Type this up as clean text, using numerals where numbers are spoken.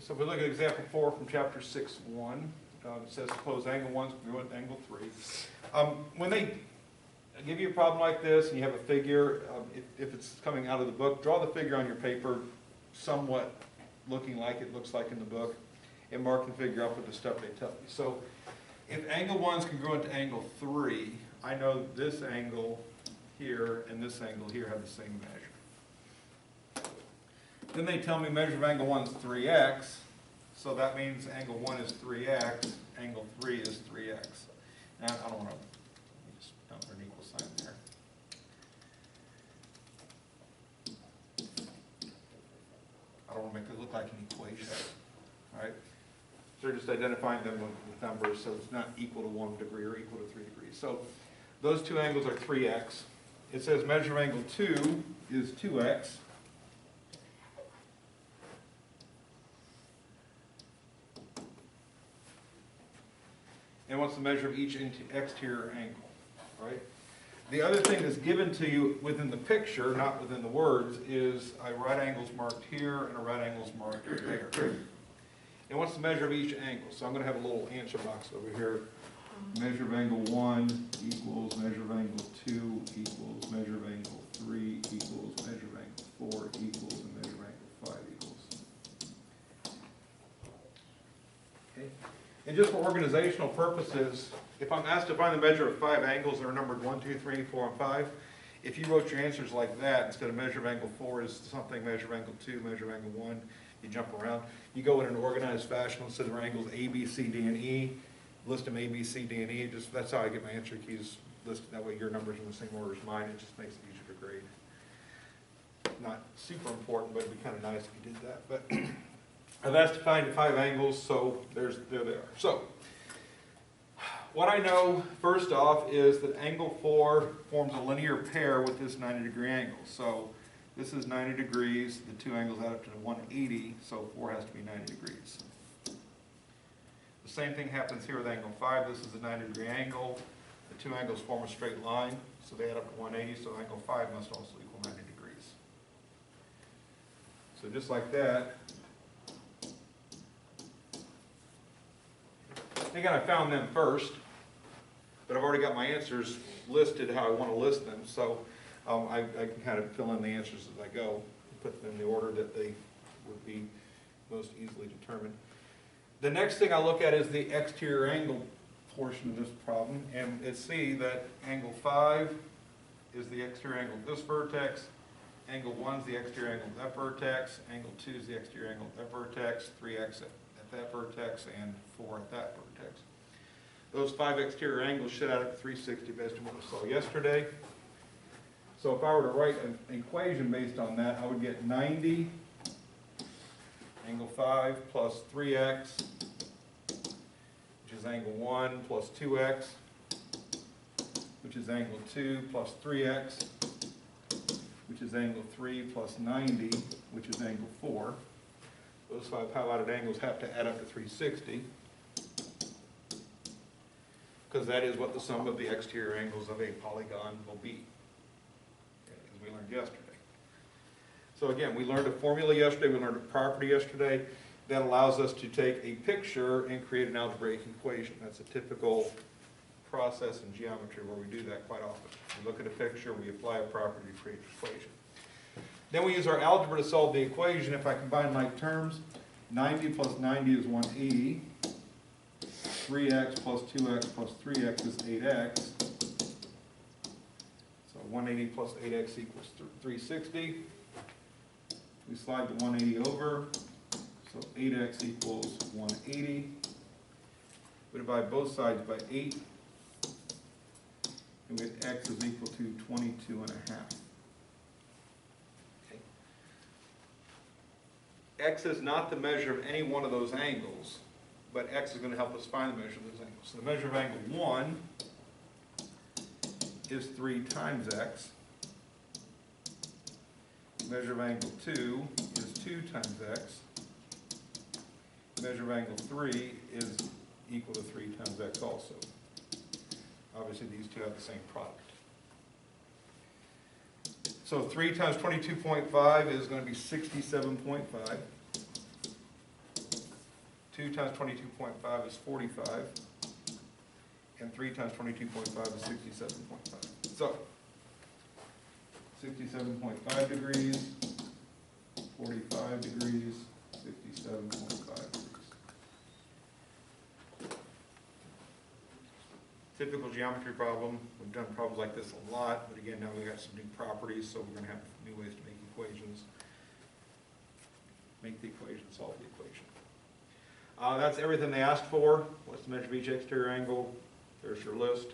So if we look at example 4 from chapter 6:1, it says suppose angle 1 is congruent to angle 3. When they give you a problem like this and you have a figure, if it's coming out of the book, draw the figure on your paper somewhat looking like it looks like in the book, and mark the figure up with the stuff they tell you. So if angle 1 is congruent to angle 3, I know this angle here and this angle here have the same measure. Then they tell me measure of angle 1 is 3x, so that means angle 1 is 3x, angle 3 is 3x. Now, I don't want to just dump an equal sign there. I don't want to make it look like an equation. All right? So they're just identifying them with numbers, so it's not equal to 1 degree or equal to 3 degrees. So those two angles are 3x. It says measure of angle 2 is 2x. And what's the measure of each exterior angle, right? The other thing that's given to you within the picture, not within the words, is a right angle's marked here and a right angle's marked there. And what's the measure of each angle? So I'm going to have a little answer box over here. Measure of angle 1 equals measure of angle 2 equals measure of angle 3 equals measure of angle 4 equals and measure of angle 5 equals. Okay. And just for organizational purposes, if I'm asked to find the measure of 5 angles that are numbered 1, 2, 3, 4, and 5, if you wrote your answers like that, instead of measure of angle 4 is something, measure of angle 2, measure of angle 1, you jump around. You go in an organized fashion, instead of angles A, B, C, D, and E, list them A, B, C, D, and E. Just that's how I get my answer keys listed. That way your numbers are in the same order as mine. It just makes it easier to grade. Not super important, but it'd be kind of nice if you did that. But I've asked to find 5 angles, so there they are. So what I know first off is that angle 4 forms a linear pair with this 90-degree angle. So this is 90 degrees. The two angles add up to 180, so 4 has to be 90 degrees. The same thing happens here with angle 5. This is a 90-degree angle. The two angles form a straight line, so they add up to 180, so angle 5 must also equal 90 degrees. So just like that. Again, I found them first, but I've already got my answers listed how I want to list them, so I can kind of fill in the answers as I go, put them in the order that they would be most easily determined. The next thing I look at is the exterior angle portion of this problem, and it's see that angle 5 is the exterior angle of this vertex, angle 1 is the exterior angle of that vertex, angle 2 is the exterior angle of that vertex, 3x at that vertex, and 4 at that vertex. Those 5 exterior angles should add up to 360 based on what we saw yesterday. So if I were to write an equation based on that, I would get 90 angle 5 plus 3x, which is angle 1 plus 2x, which is angle 2 plus 3x, which is angle 3 plus 90, which is angle 4. Those 5 highlighted angles have to add up to 360, because that is what the sum of the exterior angles of a polygon will be, as we learned yesterday. So again, we learned a formula yesterday, we learned a property yesterday that allows us to take a picture and create an algebraic equation. That's a typical process in geometry where we do that quite often. We look at a picture, we apply a property to create an equation. Then we use our algebra to solve the equation. If I combine like terms, 90 plus 90 is 180. 3x plus 2x plus 3x is 8x. So 180 plus 8x equals 360. We slide the 180 over, so 8x equals 180. We divide both sides by 8, and we get x is equal to 22.5. Okay. X is not the measure of any one of those angles, but x is going to help us find the measure of those angles. So the measure of angle 1 is 3 times x. The measure of angle 2 is 2 times x. The measure of angle 3 is equal to 3 times x also. Obviously these two have the same product. So 3 times 22.5 is going to be 67.5. 2 times 22.5 is 45, and 3 times 22.5 is 67.5. So, 67.5 degrees, 45 degrees, 67.5 degrees. Typical geometry problem. We've done problems like this a lot, but again, now we've got some new properties, so we're going to have new ways to make equations. Make the equation, solve the equation. That's everything they asked for. What's the measure of each exterior angle? There's your list.